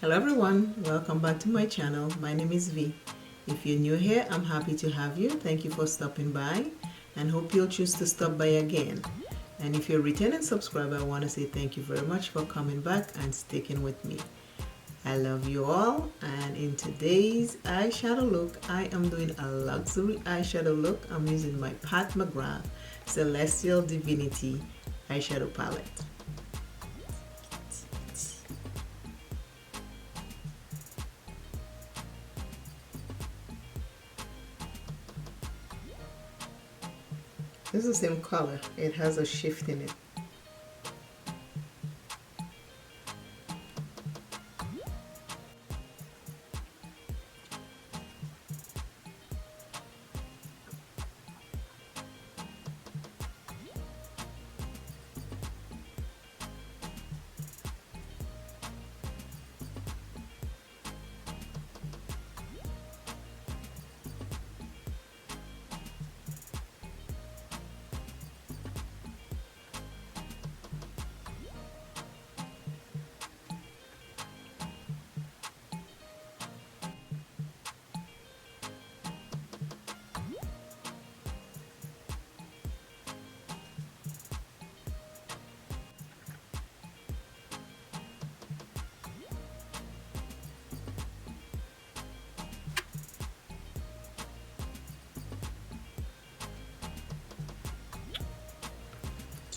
Hello everyone, welcome back to my channel. My name is V. If you're new here, I'm happy to have you. Thank you for stopping by and hope you'll choose to stop by again. And if you're a returning subscriber, I want to say thank you very much for coming back and sticking with me. I love you all, and in today's eyeshadow look, I am doing a luxury eyeshadow look. I'm using my Pat McGrath Celestial Divinity eyeshadow palette. This is the same color, it has a shift in it.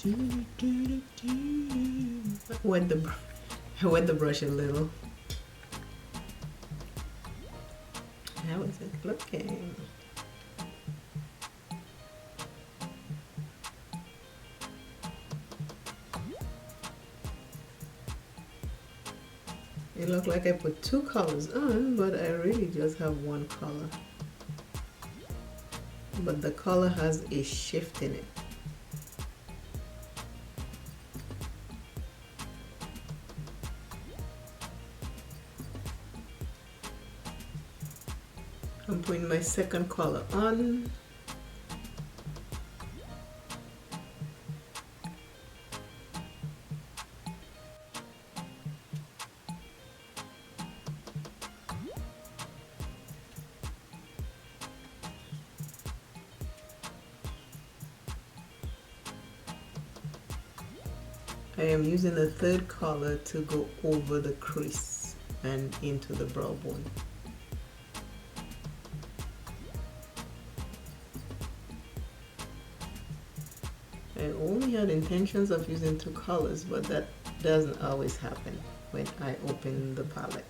I wet the brush a little. How is it looking? It looked like I put two colors on, but I really just have one color. But the color has a shift in it. I'm putting my second color on. I am using the third color to go over the crease and into the brow bone. I only had intentions of using two colors, but that doesn't always happen when I open the palette.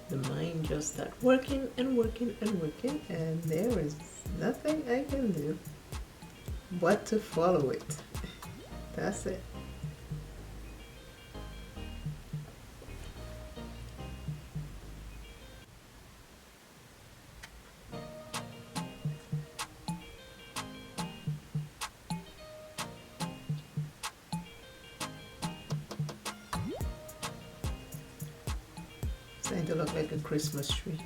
The mind just starts working and working and working, and there is nothing I can do but to follow it. That's it. Starting to look like a Christmas tree.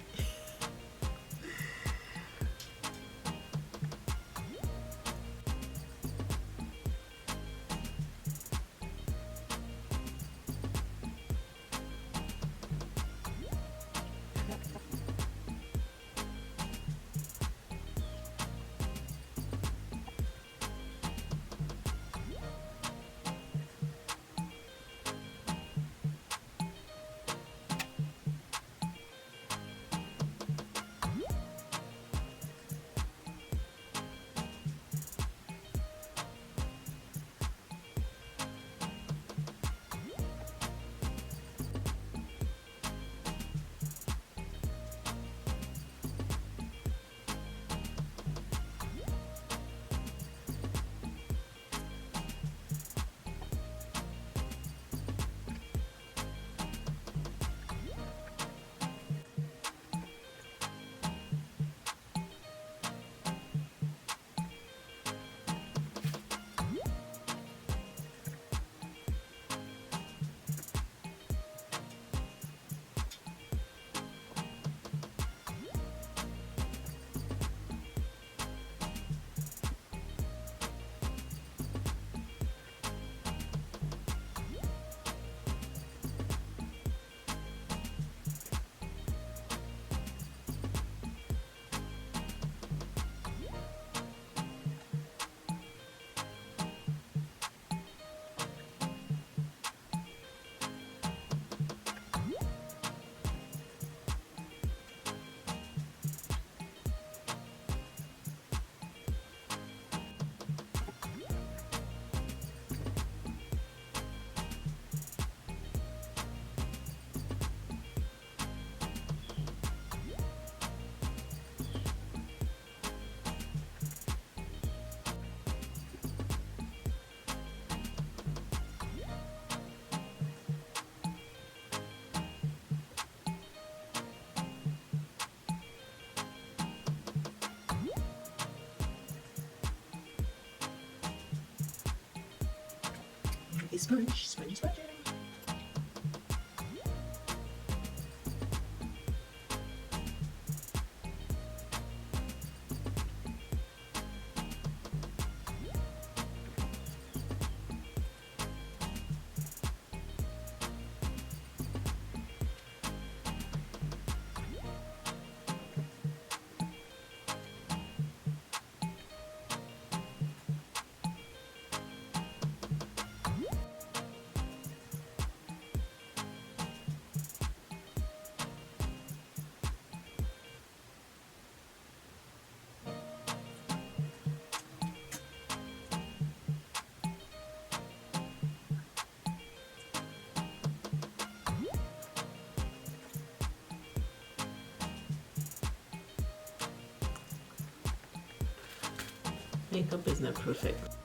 sponge, sponge, sponge. Makeup is not perfect.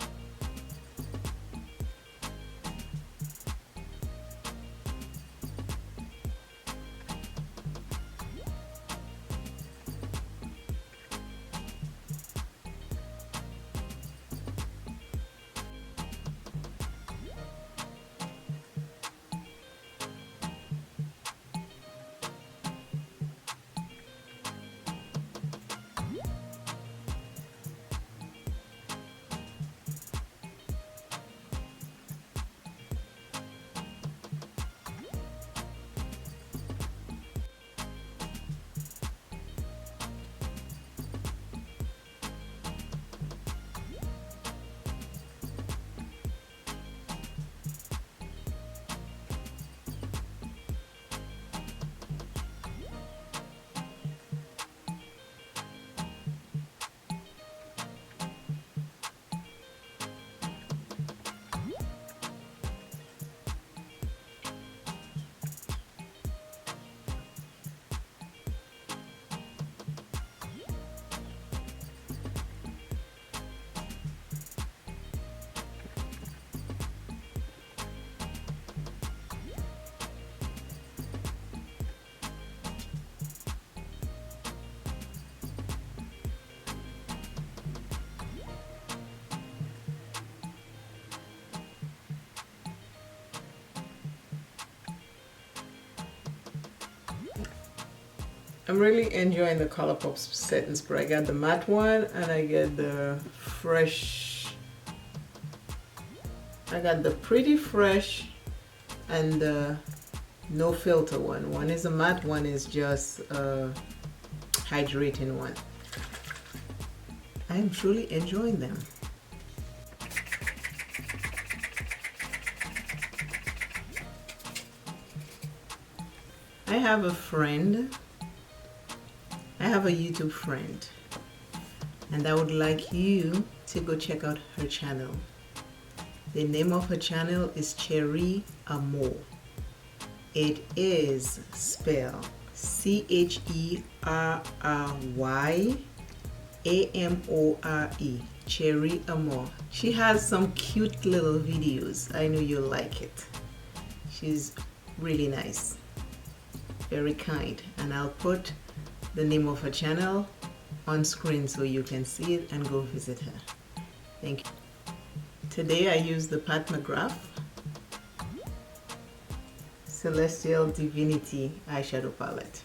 I'm really enjoying the ColourPop setting spray. I got the matte one and I get the fresh. I got the pretty fresh and the no filter one. One is a matte, one is just a hydrating one. I am truly enjoying them. I have a friend. I have a YouTube friend and I would like you to go check out her channel. The name of her channel is Cherry Amore. It is spelled CHERRYAMORE. Cherry Amore. She has some cute little videos. I know you'll like it. She's really nice, very kind, and I'll put the name of her channel on screen so you can see it and go visit her. Thank you. Today I used the Pat McGrath Celestial Divinity eyeshadow palette.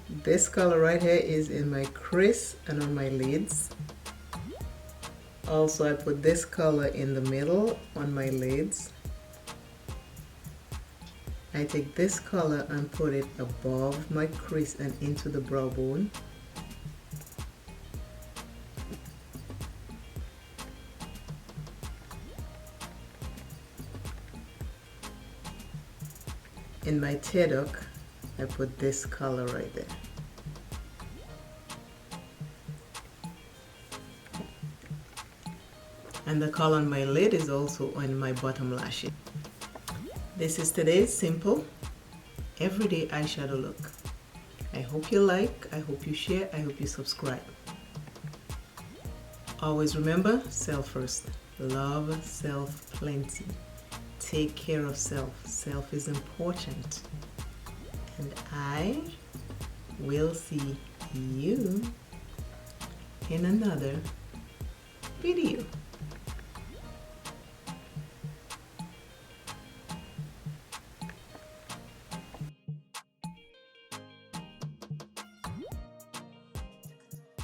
This color right here is in my crease and on my lids. Also, I put this color in the middle on my lids. I take this color and put it above my crease and into the brow bone. In my tear duct, I put this color right there. And the color on my lid is also on my bottom lashes. This is today's simple, everyday eyeshadow look. I hope you like, I hope you share, I hope you subscribe. Always remember, self first. Love self plenty. Take care of self. Self is important. And I will see you in another video.